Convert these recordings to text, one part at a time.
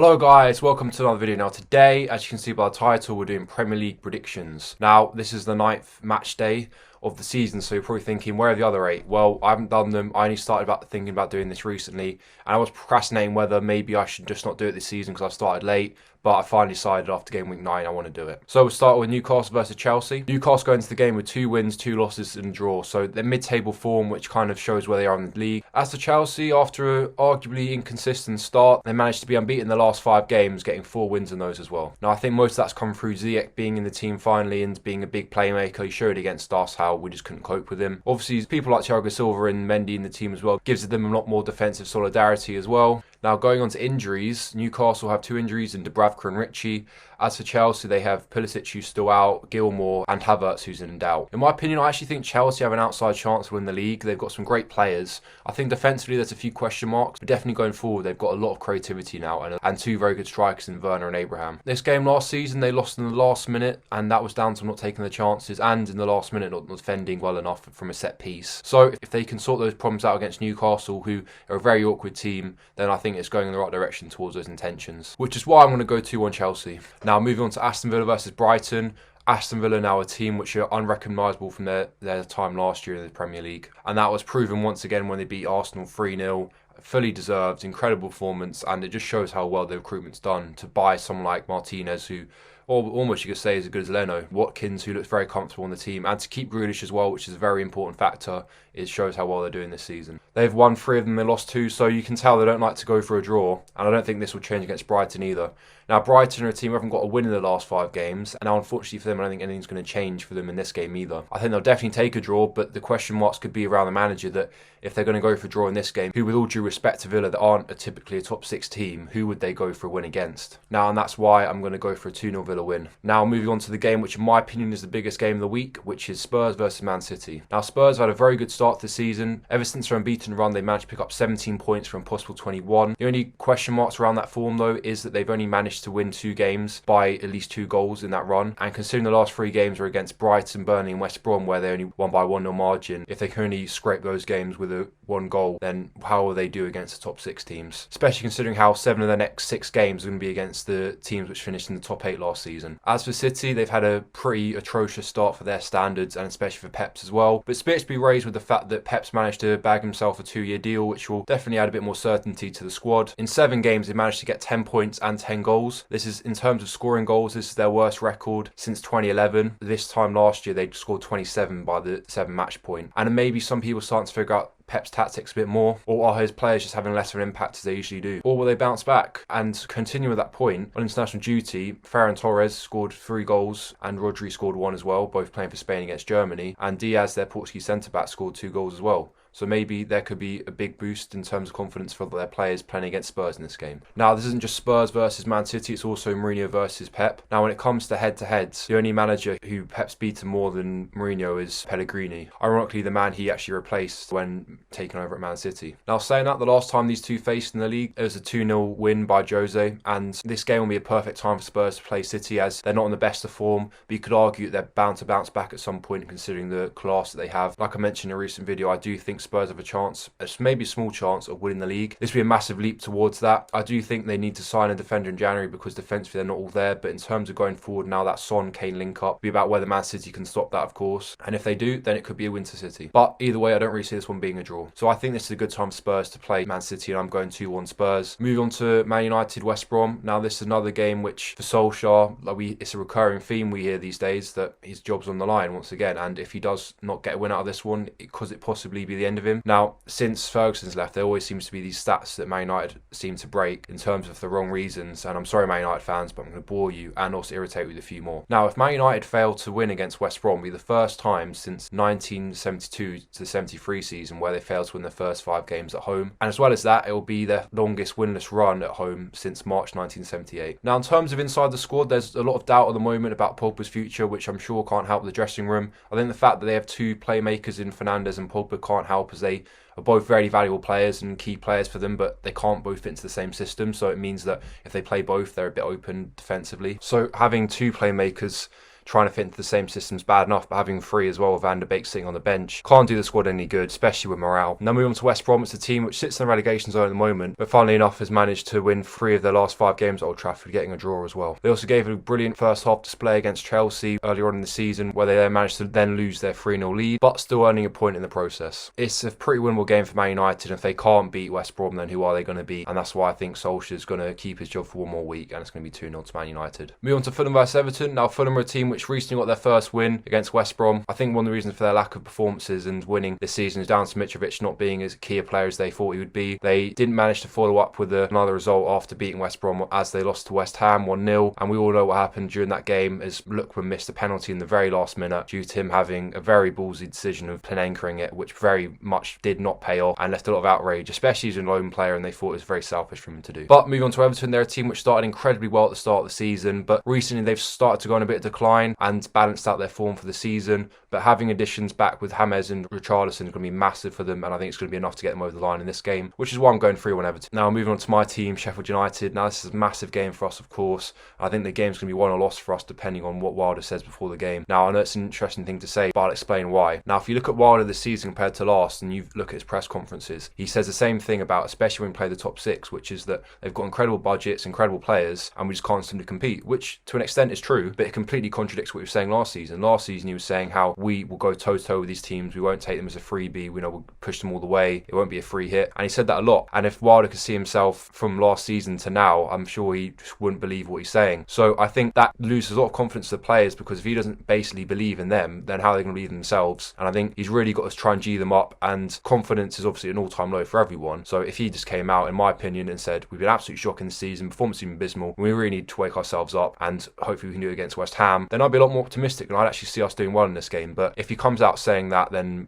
Hello guys, welcome to another video. Now today, as you can see by the title, we're doing Premier League predictions. Now this is the 9th match day of the season, so you're probably thinking, where are the other 8? Well, I haven't done them. I only started thinking about doing this recently, and I was procrastinating whether maybe I should just not do it this season because I started late. But I finally decided after game week 9 I want to do it. So we'll start with Newcastle versus Chelsea. Newcastle go into the game with 2 wins, 2 losses and a draw. So they're mid-table form, which kind of shows where they are in the league. As for Chelsea, after an arguably inconsistent start, they managed to be unbeaten in the last 5 games, getting 4 wins in those as well. Now I think most of that's come through Ziyech being in the team finally and being a big playmaker. He showed against us how we just couldn't cope with him. Obviously, people like Thiago Silva and Mendy in the team as well gives them a lot more defensive solidarity as well. Now, going on to injuries, Newcastle have 2 injuries in Dubravka and Ritchie. As for Chelsea, they have Pulisic, who's still out, Gilmour and Havertz, who's in doubt. In my opinion, I actually think Chelsea have an outside chance to win the league. They've got some great players. I think defensively there's a few question marks, but definitely going forward, they've got a lot of creativity now and 2 very good strikers in Werner and Abraham. This game last season, they lost in the last minute, and that was down to not taking the chances and in the last minute not defending well enough from a set piece. So if they can sort those problems out against Newcastle, who are a very awkward team, then I think it's going in the right direction towards those intentions, which is why I'm going to go 2-1 Chelsea. Now moving on to Aston Villa versus Brighton. Aston Villa now a team which are unrecognisable from their time last year in the Premier League, and that was proven once again when they beat Arsenal 3-0. Fully deserved, incredible performance, and it just shows how well the recruitment's done to buy someone like Martinez, who almost you could say is as good as Leno, Watkins, who looks very comfortable on the team, and to keep Grealish as well, which is a very important factor. It shows how well they're doing this season. They've won 3 of them, they lost 2, so you can tell they don't like to go for a draw, and I don't think this will change against Brighton either. Now, Brighton are a team who haven't got a win in the last 5 games, and now unfortunately for them, I don't think anything's going to change for them in this game either. I think they'll definitely take a draw, but the question marks could be around the manager, that if they're going to go for a draw in this game, who with all due respect to Villa that aren't typically a top 6 team, who would they go for a win against? Now, and that's why I'm going to go for a 2-0 Villa win. Now, moving on to the game, which in my opinion is the biggest game of the week, which is Spurs versus Man City. Now, Spurs have had a very good start to the season. Ever since their unbeaten run, they managed to pick up 17 points from a possible 21. The only question marks around that form, though, is that they've only managed to win 2 games by at least 2 goals in that run. And considering the last 3 games were against Brighton, Burnley and West Brom, where they only won by 1-0 margin, if they can only scrape those games with a 1 goal, then how will they do against the top 6 teams? Especially considering how 7 of their next 6 games are going to be against the teams which finished in the top 8 last season. As for City, they've had a pretty atrocious start for their standards, and especially for Pep's as well. But spirits to be raised with the fact that Pep's managed to bag himself a 2-year deal, which will definitely add a bit more certainty to the squad. In 7 games, they managed to get 10 points and 10 goals. This is, in terms of scoring goals, this is their worst record since 2011. This time last year, they scored 27 by the 7 match point. And maybe some people starting to figure out Pep's tactics a bit more, or are his players just having less of an impact as they usually do? Or will they bounce back? And continue with that point, on international duty, Ferran Torres scored 3 goals and Rodri scored 1 as well, both playing for Spain against Germany, and Diaz, their Portuguese centre-back, scored 2 goals as well. So maybe there could be a big boost in terms of confidence for their players playing against Spurs in this game. Now, this isn't just Spurs versus Man City, it's also Mourinho versus Pep. Now, when it comes to head-to-heads, the only manager who Pep's beaten more than Mourinho is Pellegrini. Ironically, the man he actually replaced when taking over at Man City. Now, saying that, the last time these two faced in the league, it was a 2-0 win by Jose, and this game will be a perfect time for Spurs to play City, as they're not in the best of form, but you could argue that they're bound to bounce back at some point considering the class that they have. Like I mentioned in a recent video, I do think Spurs have a chance, maybe a small chance, of winning the league. This will be a massive leap towards that. I do think they need to sign a defender in January because defensively they're not all there, but in terms of going forward now, that Son-Kane link up will be about whether Man City can stop that, of course, and if they do, then it could be a win to City. But either way, I don't really see this one being a draw. So I think this is a good time for Spurs to play Man City, and I'm going 2-1 Spurs. Moving on to Man United West Brom. Now, this is another game which for Solskjaer, it's a recurring theme we hear these days, that his job's on the line once again, and if he does not get a win out of this one, could it possibly be the end of him? Now, since Ferguson's left, there always seems to be these stats that Man United seem to break in terms of the wrong reasons, and I'm sorry Man United fans, but I'm going to bore you and also irritate you with a few more. Now, if Man United fail to win against West Brom, it'll be the first time since 1972 to the 73 season where they failed to win their first 5 games at home, and as well as that, it will be their longest winless run at home since March 1978. Now, in terms of inside the squad, there's a lot of doubt at the moment about Pogba's future, which I'm sure can't help the dressing room. I think the fact that they have 2 playmakers in Fernandes and Pogba can't help, as they are both very valuable players and key players for them, but they can't both fit into the same system, so it means that if they play both, they're a bit open defensively. So having 2 playmakers trying to fit into the same system's bad enough, but having 3 as well with Van der Beek sitting on the bench can't do the squad any good, especially with morale. Now moving on to West Brom, it's a team which sits in the relegation zone at the moment, but funnily enough has managed to win 3 of their last 5 games at Old Trafford, getting a draw as well. They also gave a brilliant first half display against Chelsea earlier on in the season, where they then managed to then lose their 3-0 lead, but still earning a point in the process. It's a pretty winnable game for Man United, and if they can't beat West Brom, then who are they going to beat? And that's why I think Solskjaer's going to keep his job for one more week, and it's going to be 2-0 to Man United. Moving on to Fulham vs Everton. Now Fulham are a team which recently got their first win against West Brom. I think one of the reasons for their lack of performances and winning this season is down to Mitrovic not being as key a player as they thought he would be. They didn't manage to follow up with another result after beating West Brom, as they lost to West Ham 1-0, and we all know what happened during that game, as Lookman missed a penalty in the very last minute due to him having a very ballsy decision of Panenkering it, which very much did not pay off and left a lot of outrage, especially as a lone player, and they thought it was very selfish for him to do. But moving on to Everton, they're a team which started incredibly well at the start of the season, but recently they've started to go on a bit of decline and balanced out their form for the season. But having additions back with James and Richarlison is going to be massive for them, and I think it's going to be enough to get them over the line in this game, which is why I'm going 3-1 Everton. Now moving on to my team, Sheffield United. Now this is a massive game for us, of course. I think the game's going to be won or lost for us depending on what Wilder says before the game. Now I know it's an interesting thing to say, but I'll explain why. Now if you look at Wilder this season compared to last, and you look at his press conferences, he says the same thing about, especially when we play the top 6, which is that they've got incredible budgets, incredible players, and we just can't seem to compete, which to an extent is true, but it completely contradicts what he was saying last season. Last season he was saying how we will go toe-to-toe with these teams, we won't take them as a freebie, we'll push them all the way, it won't be a free hit, and he said that a lot. And if Wilder could see himself from last season to now, I'm sure he just wouldn't believe what he's saying. So I think that loses a lot of confidence to the players, because if he doesn't basically believe in them, then how are they going to believe in themselves? And I think he's really got to try and G them up, and confidence is obviously an all-time low for everyone. So if he just came out, in my opinion, and said, we've been absolutely shocking this season, performance has been abysmal, we really need to wake ourselves up, and hopefully we can do it against West Ham, then I'd be a lot more optimistic, and I'd actually see us doing well in this game. But if he comes out saying that, then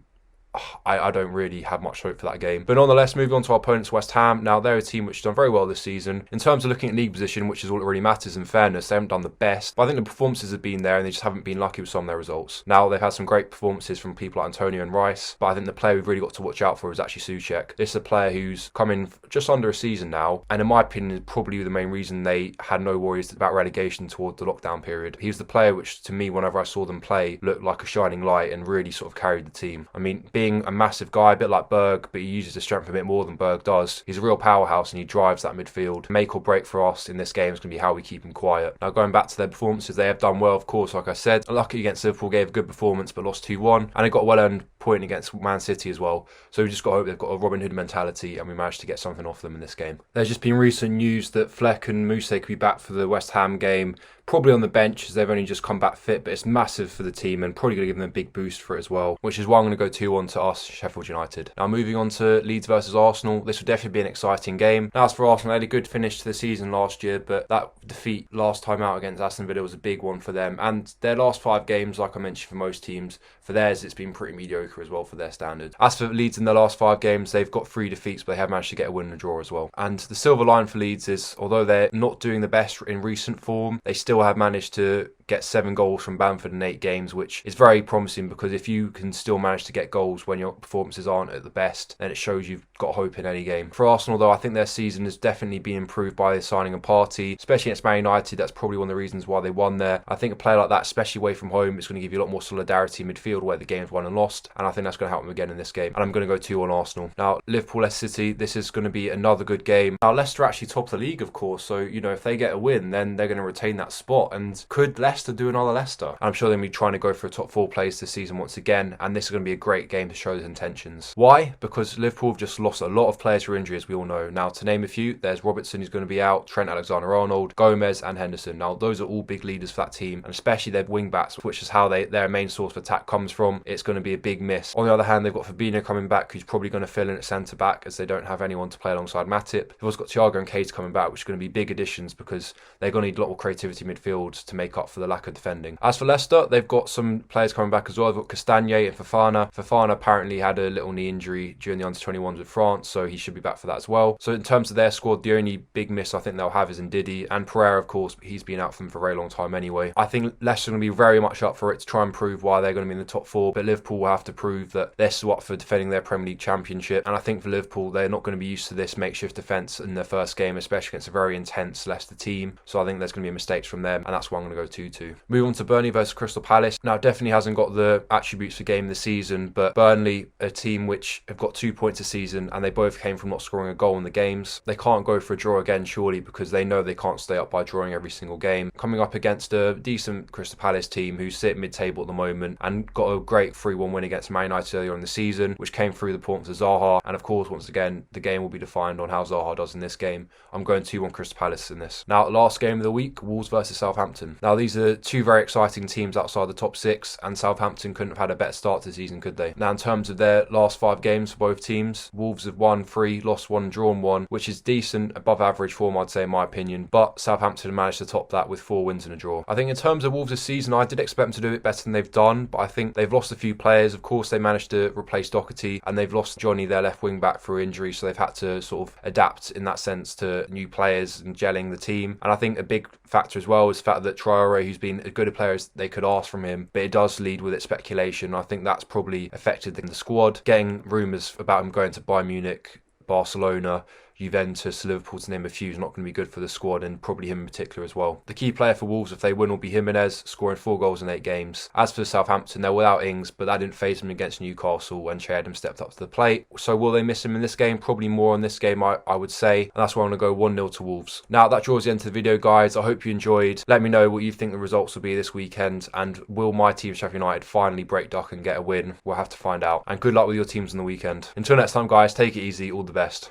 I don't really have much hope for that game. But nonetheless, moving on to our opponents, West Ham. Now, they're a team which has done very well this season. In terms of looking at league position, which is all that really matters in fairness, they haven't done the best. But I think the performances have been there, and they just haven't been lucky with some of their results. Now, they've had some great performances from people like Antonio and Rice, but I think the player we've really got to watch out for is actually Soucek. This is a player who's come in just under a season now, and in my opinion, is probably the main reason they had no worries about relegation toward the lockdown period. He was the player which, to me, whenever I saw them play, looked like a shining light and really sort of carried the team. I mean, being a massive guy, a bit like Berg, but he uses his strength a bit more than Berg does. He's a real powerhouse and he drives that midfield. Make or break for us in this game is going to be how we keep him quiet. Now going back to their performances, they have done well, of course, like I said. Lucky against Liverpool, gave a good performance but lost 2-1, and they got a well-earned point against Man City as well. So we just got to hope they've got a Robin Hood mentality and we managed to get something off them in this game. There's just been recent news that Fleck and Mousse could be back for the West Ham game, probably on the bench as they've only just come back fit, but it's massive for the team and probably going to give them a big boost for it as well, which is why I'm going to go 2-1 to us, Sheffield United. Now moving on to Leeds versus Arsenal, this will definitely be an exciting game. Now as for Arsenal, they had a good finish to the season last year, but that defeat last time out against Aston Villa was a big one for them, and their last 5 games, like I mentioned for most teams, for theirs it's been pretty mediocre as well for their standard. As for Leeds in their last 5 games, they've got 3 defeats, but they have managed to get a win and a draw as well. And the silver line for Leeds is, although they're not doing the best in recent form, they still have managed to get 7 goals from Bamford in 8 games, which is very promising, because if you can still manage to get goals when your performances aren't at the best, then it shows you've got hope in any game. For Arsenal though, I think their season has definitely been improved by the signing of Partey, especially against Man United. That's probably one of the reasons why they won there. I think a player like that, especially away from home, is going to give you a lot more solidarity in midfield where the game's won and lost, and I think that's going to help them again in this game, and I'm going to go 2 on Arsenal. Now Liverpool Leicester City, this is going to be another good game. Now Leicester are actually top of the league, of course, so if they get a win, then they're going to retain that spot. And could Leicester do another Leicester? I'm sure they're going to be trying to go for a top 4 place this season once again, and this is going to be a great game to show those intentions. Why? Because Liverpool have just lost a lot of players for injury, as we all know. Now, to name a few, there's Robertson who's going to be out, Trent Alexander-Arnold, Gomez and Henderson. Now, those are all big leaders for that team, and especially their wing-backs, which is how their main source of attack comes from. It's going to be a big miss. On the other hand, they've got Fabinho coming back, who's probably going to fill in at centre-back, as they don't have anyone to play alongside Matip. They've also got Thiago and Keita coming back, which is going to be big additions, because they're going to need a lot more creativity midfield to make up for the lack of defending. As for Leicester, they've got some players coming back as well. They've got Castagne and Fofana. Fofana apparently had a little knee injury during the under-21s with France, so he should be back for that as well. So in terms of their squad, the only big miss I think they'll have is Ndidi, and Pereira, of course, he's been out for them for a very long time anyway. I think Leicester are going to be very much up for it to try and prove why they're going to be in the top 4, but Liverpool will have to prove that they're still up for defending their Premier League championship, and I think for Liverpool, they're not going to be used to this makeshift defence in their first game, especially against a very intense Leicester team, so I think there's going to be mistakes from them, and that's why I'm going to go 2-2. Move on to Burnley versus Crystal Palace. Now, definitely hasn't got the attributes for game of the season, but Burnley, a team which have got 2 points this season, and they both came from not scoring a goal in the games. They can't go for a draw again, surely, because they know they can't stay up by drawing every single game. Coming up against a decent Crystal Palace team who sit mid-table at the moment and got a great 3-1 win against Man United earlier in the season, which came through the performance of Zaha. And of course, once again, the game will be defined on how Zaha does in this game. I'm going 2-1 Crystal Palace in this. Now, last game of the week, Wolves versus Southampton. Now, these are two very exciting teams outside the top 6, and Southampton couldn't have had a better start to the season, could they? Now, in terms of their last 5 games for both teams, Wolves have won 3, lost 1, drawn 1, which is decent, above average form, I'd say, in my opinion. But Southampton managed to top that with 4 wins and a draw. I think in terms of Wolves this season, I did expect them to do it better than they've done, but I think they've lost a few players. Of course, they managed to replace Doherty, and they've lost Johnny, their left wing back, through injury, so they've had to sort of adapt in that sense to new players and gelling the team. And I think a big factor as well is the fact that Traore, who's been as good a player as they could ask from him, but it does lead with its speculation. I think that's probably affected the squad. Getting rumours about him going to Bayern Munich, Barcelona, Juventus, Liverpool, to name a few, is not going to be good for the squad, and probably him in particular as well. The key player for Wolves, if they win, will be Jimenez, scoring 4 goals in 8 games. As for Southampton, they're without Ings, but that didn't faze them against Newcastle when Sheffield stepped up to the plate. So will they miss him in this game? Probably more in this game, I would say, and that's why I'm going to go 1-0 to Wolves. Now, that draws the end of the video, guys. I hope you enjoyed. Let me know what you think the results will be this weekend, and will my team, Sheffield United, finally break duck and get a win? We'll have to find out. And good luck with your teams on the weekend. Until next time, guys, take it easy. All the best.